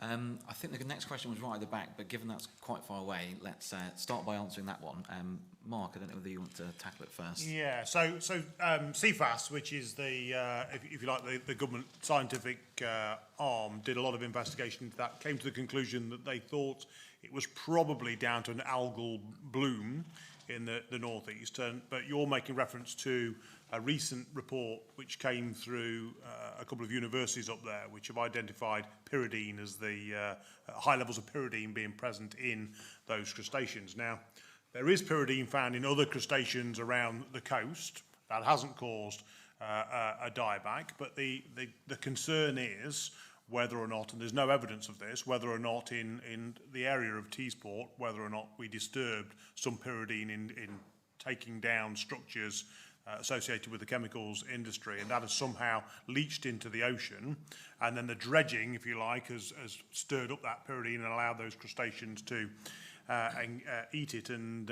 I think the next question was right at the back, but given that's quite far away, let's start by answering that one. Mark, I don't know whether you want to tackle it first. Yeah, so CFAS, which is the, if you like, the government scientific arm, did a lot of investigation into that, came to the conclusion that they thought it was probably down to an algal bloom in the northeast. But you're making reference to a recent report which came through a couple of universities up there, which have identified pyridine as the high levels of pyridine being present in those crustaceans. Now, there is pyridine found in other crustaceans around the coast. That hasn't caused a dieback, but the concern is whether or not, and there's no evidence of this, whether or not in the area of Teesport, whether or not we disturbed some pyridine in taking down structures associated with the chemicals industry, and that has somehow leached into the ocean, and then the dredging, if you like, has stirred up that pyridine and allowed those crustaceans to eat it, and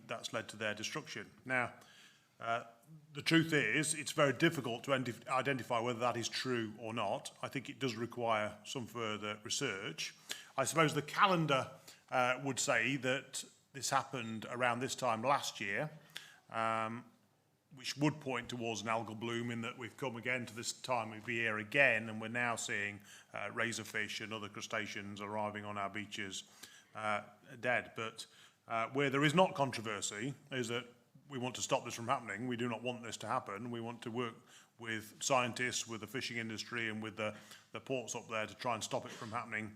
that's led to their destruction. Now, the truth is, it's very difficult to identify whether that is true or not. I think it does require some further research. I suppose the calendar would say that this happened around this time last year, which would point towards an algal bloom, in that we've come again to this time of year again, and we're now seeing razorfish and other crustaceans arriving on our beaches dead. But where there is not controversy is that we want to stop this from happening. We do not want this to happen. We want to work with scientists, with the fishing industry, and with the ports up there to try and stop it from happening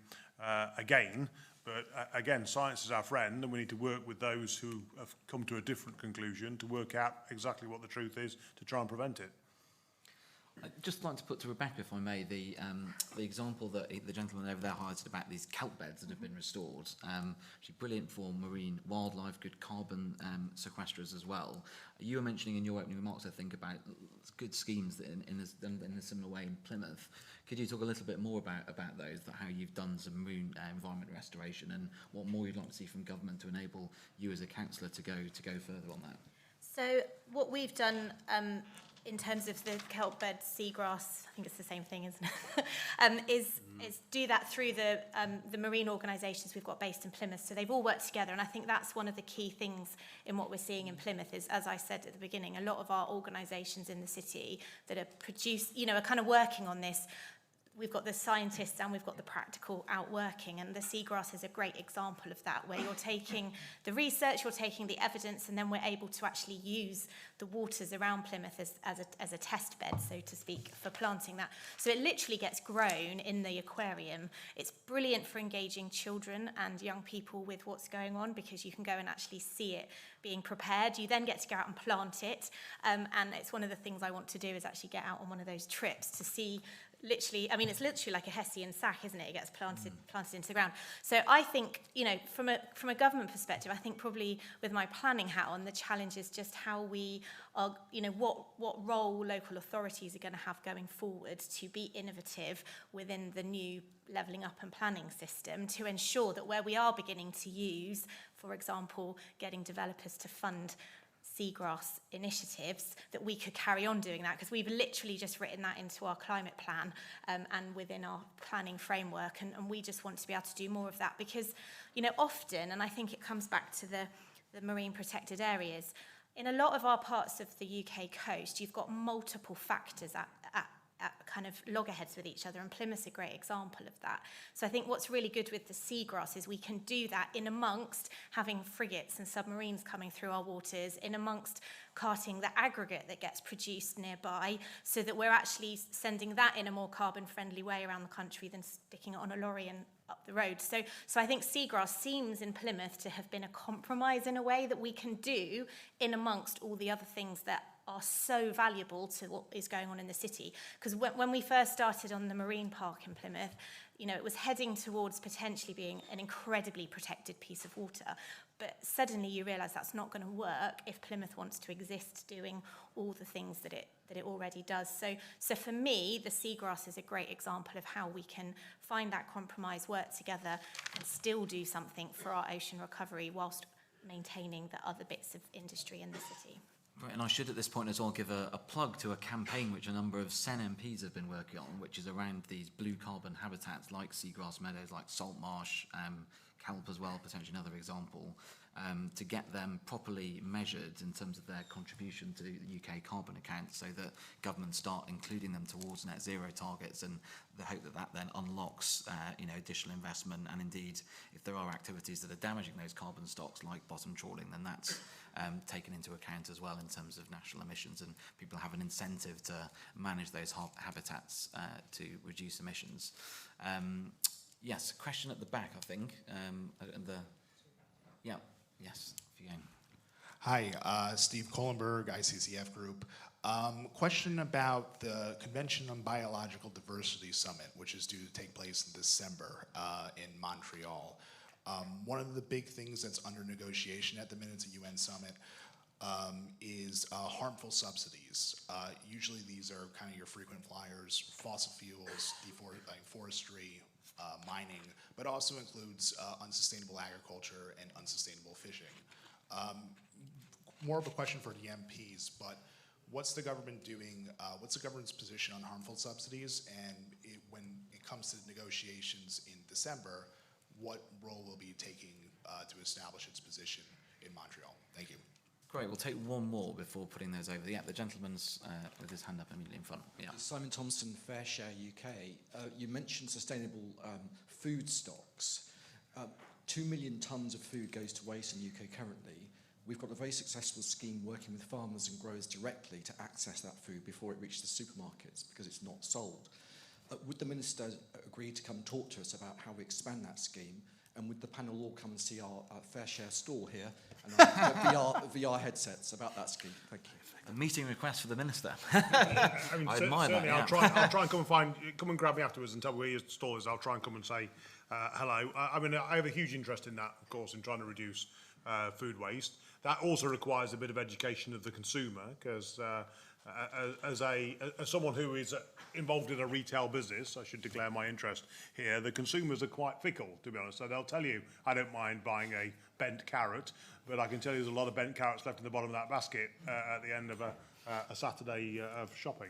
again. But again, science is our friend, and we need to work with those who have come to a different conclusion to work out exactly what the truth is to try and prevent it. I'd just like to put to Rebecca, if I may, the example that the gentleman over there highlighted about these kelp beds that have been restored. Actually brilliant for marine wildlife, good carbon sequesters as well. You were mentioning in your opening remarks, I think, about good schemes that in a similar way in Plymouth. Could you talk a little bit more about those, how you've done some marine environment restoration, and what more you'd like to see from government to enable you as a councillor to go further on that? So what we've done in terms of the kelp bed, seagrass, I think it's the same thing, isn't it? is do that through the marine organisations we've got based in Plymouth. So they've all worked together, and I think that's one of the key things in what we're seeing in Plymouth is, as I said at the beginning, a lot of our organisations in the city that are are kind of working on this we've got the scientists and we've got the practical outworking, and the seagrass is a great example of that, where you're taking the research, you're taking the evidence, and then we're able to actually use the waters around Plymouth as a test bed, so to speak, for planting that. So it literally gets grown in the aquarium. It's brilliant for engaging children and young people with what's going on, because you can go and actually see it being prepared. You then get to go out and plant it, and it's one of the things I want to do, is actually get out on one of those trips to see. Literally, I mean, it's literally like a Hessian sack, isn't it? It gets planted into the ground. So I think, you know, from a government perspective, I think probably with my planning hat on, the challenge is just how we are, you know, what role local authorities are going to have going forward to be innovative within the new levelling up and planning system, to ensure that where we are beginning to use, for example, getting developers to fund seagrass initiatives, that we could carry on doing that, because we've literally just written that into our climate plan and within our planning framework, and we just want to be able to do more of that, because, you know, often, and I think it comes back to the marine protected areas, in a lot of our parts of the UK coast, you've got multiple factors at kind of loggerheads with each other, and Plymouth's a great example of that. So I think what's really good with the seagrass is we can do that in amongst having frigates and submarines coming through our waters, in amongst carting the aggregate that gets produced nearby, so that we're actually sending that in a more carbon-friendly way around the country than sticking it on a lorry and up the road. So I think seagrass seems in Plymouth to have been a compromise in a way that we can do in amongst all the other things that are so valuable to what is going on in the city. Because when we first started on the marine park in Plymouth, you know, it was heading towards potentially being an incredibly protected piece of water. But suddenly you realise that's not going to work if Plymouth wants to exist doing all the things that it already does. So for me, the seagrass is a great example of how we can find that compromise, work together, and still do something for our ocean recovery whilst maintaining the other bits of industry in the city. Right, and I should at this point as well give a plug to a campaign which a number of SEN MPs have been working on, which is around these blue carbon habitats like seagrass meadows, like salt marsh, kelp as well, potentially another example, to get them properly measured in terms of their contribution to the UK carbon account, so that governments start including them towards net zero targets, and the hope that then unlocks you know, additional investment, and indeed if there are activities that are damaging those carbon stocks like bottom trawling, then that's taken into account as well in terms of national emissions, and people have an incentive to manage those habitats to reduce emissions. Yes, question at the back, I think. Yes, if you can. Hi, Steve Kohlenberg, ICCF Group. Question about the Convention on Biological Diversity Summit, which is due to take place in December in Montreal. One of the big things that's under negotiation at the minute at the UN Summit is harmful subsidies. Usually these are kind of your frequent flyers: fossil fuels, forestry, mining, but also includes unsustainable agriculture and unsustainable fishing. More of a question for the MPs, but what's the government doing, what's the government's position on harmful subsidies, and when it comes to negotiations in December, what role will be taking to establish its position in Montreal? Thank you. Great, we'll take one more before putting those over. Yeah, the gentleman's with his hand up immediately in front. Yeah. Simon Thompson, FareShare UK. You mentioned sustainable food stocks. 2 million tonnes of food goes to waste in the UK currently. We've got a very successful scheme working with farmers and growers directly to access that food before it reaches the supermarkets, because it's not sold. Would the Minister agree to come talk to us about how we expand that scheme? And would the panel all come and see our FareShare store here and our VR headsets about that scheme? Thank you. A meeting request for the Minister. I mean, I admire that, yeah. I'll try and come and grab me afterwards and tell me where your store is. I'll try and come and say hello. I mean, I have a huge interest in that, of course, in trying to reduce food waste. That also requires a bit of education of the consumer, because as someone who is involved in a retail business, I should declare my interest here. The consumers are quite fickle, to be honest. So they'll tell you, I don't mind buying a bent carrot, but I can tell you there's a lot of bent carrots left in the bottom of that basket at the end of a Saturday of shopping.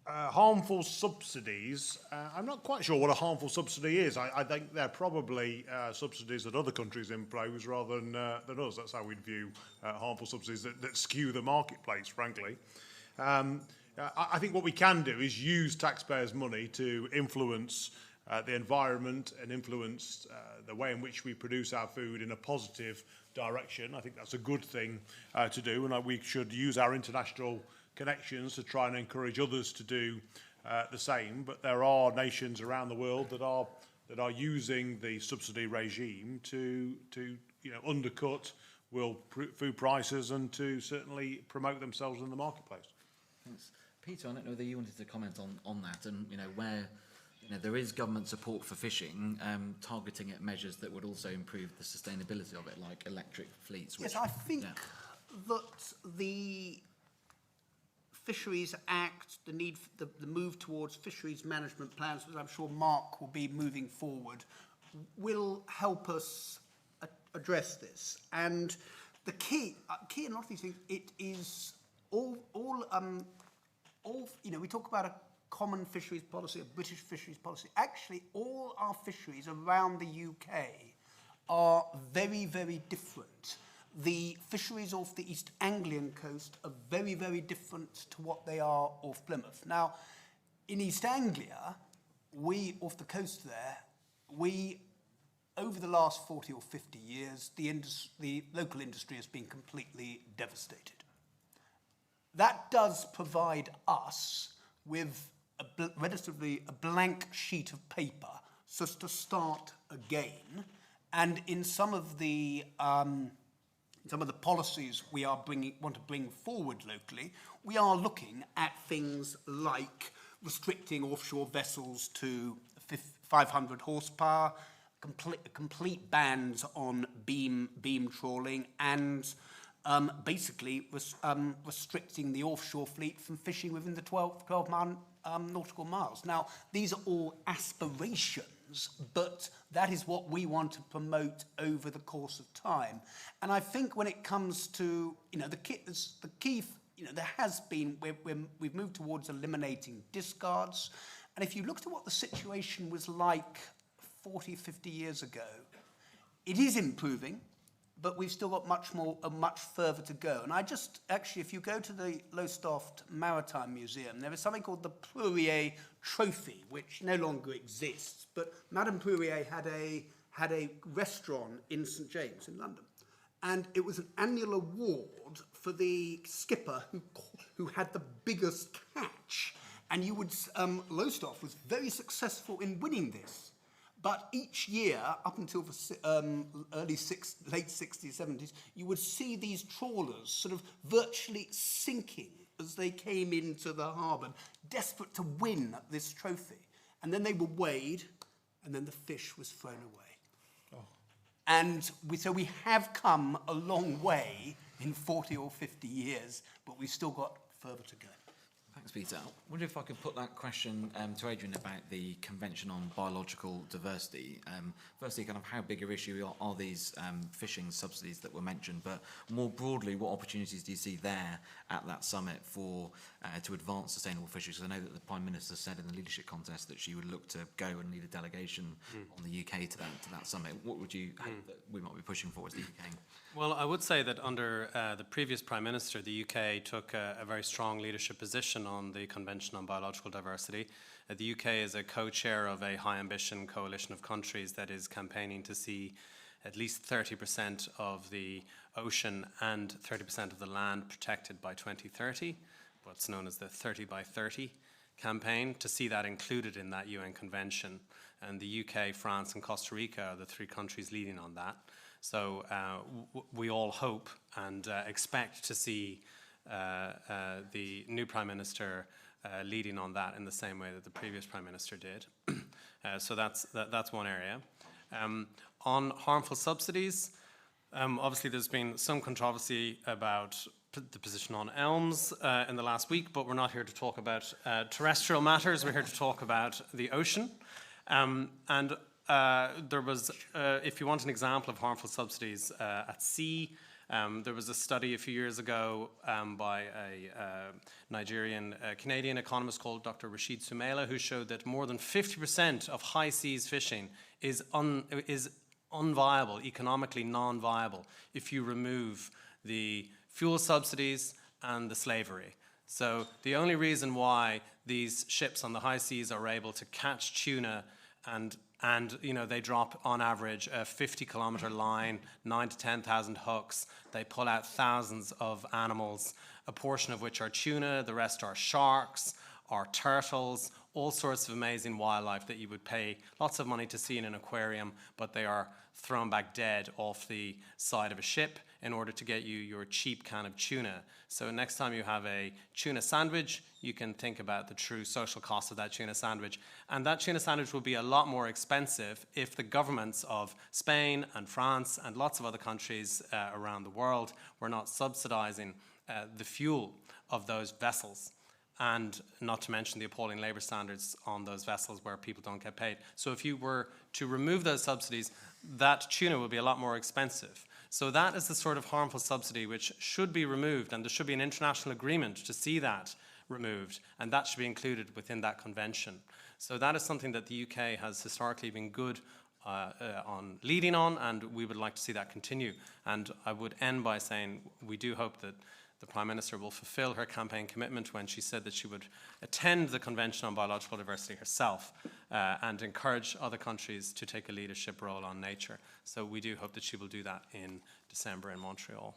Harmful subsidies, I'm not quite sure what a harmful subsidy is. I think they're probably subsidies that other countries impose rather than us. That's how we'd view harmful subsidies that skew the marketplace, frankly. I think what we can do is use taxpayers' money to influence the environment and influence the way in which we produce our food in a positive direction. I think that's a good thing to do, and we should use our international connections to try and encourage others to do the same. But there are nations around the world that are using the subsidy regime to undercut food prices and to certainly promote themselves in the marketplace. Thanks. Peter, I don't know whether you wanted to comment on that, and where there is government support for fishing, targeting at measures that would also improve the sustainability of it, like electric fleets. Yes, I think that the Fisheries Act, the move towards fisheries management plans, which I'm sure Mark will be moving forward, will help us address this. And the key in a lot of these things, it is all we talk about a common fisheries policy, a British fisheries policy. Actually, all our fisheries around the UK are very, very different. The fisheries off the East Anglian coast are very, very different to what they are off Plymouth. Now, in East Anglia, off the coast there, over the last 40 or 50 years, the local industry has been completely devastated. That does provide us with a blank sheet of paper just to start again. And in some of the policies we want to bring forward locally, we are looking at things like restricting offshore vessels to 500 horsepower, complete bans on beam trawling, and basically restricting the offshore fleet from fishing within the 12 nautical miles. Now, these are all aspirations, but that is what we want to promote over the course of time. And I think when it comes to, the key, there has been, we've moved towards eliminating discards. And if you looked at what the situation was like 40, 50 years ago, it is improving, but we've still got much further to go. And if you go to the Lowestoft Maritime Museum, there is something called the Plymouth Trophy, which no longer exists. But Madame Plymouth had a restaurant in St James in London, and it was an annual award for the skipper who had the biggest catch. And Lowestoft was very successful in winning this. But each year, up until the late 60s, 70s, you would see these trawlers sort of virtually sinking as they came into the harbour, desperate to win this trophy. And then they were weighed, and then the fish was thrown away. Oh. And so we have come a long way in 40 or 50 years, but we've still got further to go. Thanks, Peter. I wonder if I could put that question to Adrian about the Convention on Biological Diversity. Firstly, kind of how big an issue are these fishing subsidies that were mentioned, but more broadly, what opportunities do you see there at that summit to advance sustainable fisheries? I know that the Prime Minister said in the leadership contest that she would look to go and lead a delegation on the UK to that summit. What would you hope that we might be pushing for as the UK? Well, I would say that under the previous Prime Minister, the UK took a very strong leadership position on the Convention on Biological Diversity. The UK is a co-chair of a high-ambition coalition of countries that is campaigning to see at least 30% of the ocean and 30% of the land protected by 2030, what's known as the 30 by 30 campaign, to see that included in that UN convention. And the UK, France and Costa Rica are the three countries leading on that. So we all hope and expect to see the new Prime Minister leading on that in the same way that the previous Prime Minister did. So that's one area. On harmful subsidies, obviously there's been some controversy about the position on elms in the last week, but we're not here to talk about terrestrial matters. We're here to talk about the ocean. There was, if you want an example of harmful subsidies at sea, there was a study a few years ago by a Nigerian-Canadian economist called Dr. Rashid Sumaila, who showed that more than 50% of high seas fishing is unviable, economically non-viable, if you remove the fuel subsidies and the slavery. So the only reason why these ships on the high seas are able to catch tuna and you know, they drop on average a 50-kilometer line, 9 to 10,000 hooks. They pull out thousands of animals, a portion of which are tuna, the rest are sharks, are turtles, all sorts of amazing wildlife that you would pay lots of money to see in an aquarium, but they are thrown back dead off the side of a ship in order to get you your cheap can of tuna. So next time you have a tuna sandwich, you can think about the true social cost of that tuna sandwich. And that tuna sandwich will be a lot more expensive if the governments of Spain and France and lots of other countries around the world were not subsidizing the fuel of those vessels. And not to mention the appalling labour standards on those vessels where people don't get paid. So if you were to remove those subsidies, that tuna would be a lot more expensive. So that is the sort of harmful subsidy which should be removed, and there should be an international agreement to see that removed, and that should be included within that convention. So that is something that the UK has historically been good on leading on, and we would like to see that continue. And I would end by saying we do hope that the Prime Minister will fulfil her campaign commitment when she said that she would attend the Convention on Biological Diversity herself and encourage other countries to take a leadership role on nature. So we do hope that she will do that in December in Montreal.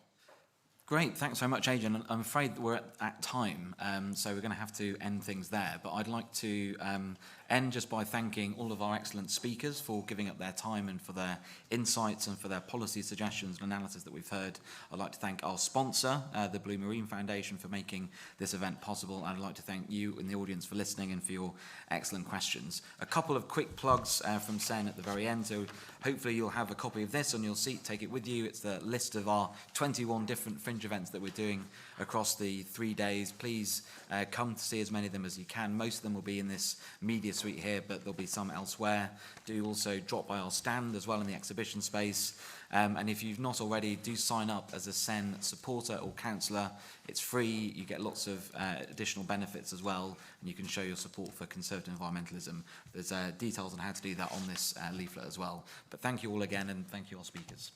Great, thanks very much, Adrian. I'm afraid we're at time, so we're going to have to end things there. But I'd like to end just by thanking all of our excellent speakers for giving up their time and for their insights and for their policy suggestions and analysis that we've heard. I'd like to thank our sponsor, the Blue Marine Foundation, for making this event possible. And I'd like to thank you in the audience for listening and for your excellent questions. A couple of quick plugs from Sen at the very end. So hopefully you'll have a copy of this on your seat, take it with you. It's the list of our 21 different fringe events that we're doing across the 3 days. Please come to see as many of them as you can. Most of them will be in this media suite here, but there'll be some elsewhere. Do also drop by our stand as well in the exhibition space. And if you've not already, do sign up as a SEN supporter or counsellor. It's free. You get lots of additional benefits as well, and you can show your support for conservative environmentalism. There's details on how to do that on this leaflet as well. But thank you all again, and thank you all speakers.